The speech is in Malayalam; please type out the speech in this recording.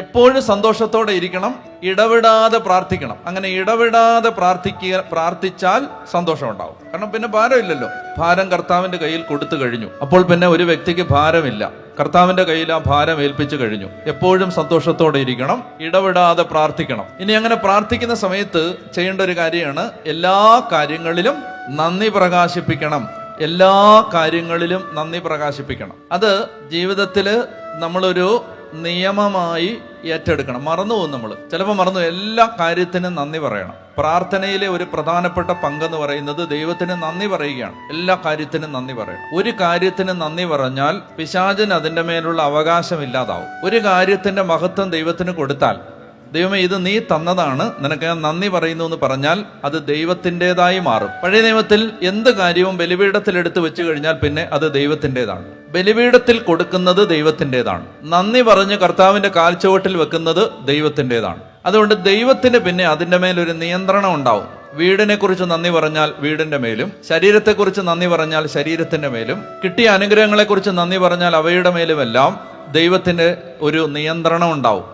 എപ്പോഴും സന്തോഷത്തോടെ ഇരിക്കണം, ഇടവിടാതെ പ്രാർത്ഥിക്കണം. അങ്ങനെ ഇടവിടാതെ പ്രാർത്ഥിച്ചാൽ സന്തോഷം ഉണ്ടാവും. കാരണം പിന്നെ ഭാരമില്ലല്ലോ. ഭാരം കർത്താവിന്റെ കയ്യിൽ കൊടുത്തു കഴിഞ്ഞു. അപ്പോൾ പിന്നെ ഒരു വ്യക്തിക്ക് ഭാരമില്ല. കർത്താവിന്റെ കയ്യിൽ ആ ഭാരം ഏൽപ്പിച്ചു കഴിഞ്ഞു. എപ്പോഴും സന്തോഷത്തോടെ ഇരിക്കണം, ഇടവിടാതെ പ്രാർത്ഥിക്കണം. ഇനി അങ്ങനെ പ്രാർത്ഥിക്കുന്ന സമയത്ത് ചെയ്യേണ്ട ഒരു കാര്യമാണ്, എല്ലാ കാര്യങ്ങളിലും നന്ദി പ്രകാശിപ്പിക്കണം. എല്ലാ കാര്യങ്ങളിലും നന്ദി പ്രകാശിപ്പിക്കണം. അത് ജീവിതത്തില് നമ്മളൊരു നിയമമായി ഏറ്റെടുക്കണം. മറന്നുപോകും നമ്മൾ, ചിലപ്പോൾ മറന്നു. എല്ലാ കാര്യത്തിനും നന്ദി പറയണം. പ്രാർത്ഥനയിലെ ഒരു പ്രധാനപ്പെട്ട പങ്കെന്ന് പറയുന്നത് ദൈവത്തിന് നന്ദി പറയുകയാണ്. എല്ലാ കാര്യത്തിനും നന്ദി പറയണം. ഒരു കാര്യത്തിന് നന്ദി പറഞ്ഞാൽ പിശാചിന് അതിൻ്റെ മേലുള്ള അവകാശമില്ലാതാവും. ഒരു കാര്യത്തിന്റെ മഹത്വം ദൈവത്തിന് കൊടുത്താൽ, ദൈവമേ ഇത് നീ തന്നതാണ്, നിനക്ക് ഞാൻ നന്ദി പറയുന്നു എന്ന് പറഞ്ഞാൽ അത് ദൈവത്തിൻ്റെതായി മാറും. പഴയ നിയമത്തിൽ എന്ത് കാര്യവും ബലിപീഠത്തിൽ എടുത്ത് വെച്ച് കഴിഞ്ഞാൽ പിന്നെ അത് ദൈവത്തിൻ്റെതാണ്. ബലിപീഠത്തിൽ കൊടുക്കുന്നത് ദൈവത്തിൻ്റെതാണ്. നന്ദി പറഞ്ഞ് കർത്താവിന്റെ കാൽച്ചുവട്ടിൽ വെക്കുന്നത് ദൈവത്തിൻ്റെതാണ്. അതുകൊണ്ട് ദൈവത്തിന് പിന്നെ അതിൻ്റെ മേലൊരു നിയന്ത്രണം ഉണ്ടാവും. വീടിനെ കുറിച്ച് നന്ദി പറഞ്ഞാൽ വീടിന്റെ മേലും, ശരീരത്തെക്കുറിച്ച് നന്ദി പറഞ്ഞാൽ ശരീരത്തിന്റെ മേലും, കിട്ടിയ അനുഗ്രഹങ്ങളെക്കുറിച്ച് നന്ദി പറഞ്ഞാൽ അവയുടെ മേലുമെല്ലാം ദൈവത്തിന് ഒരു നിയന്ത്രണം ഉണ്ടാവും.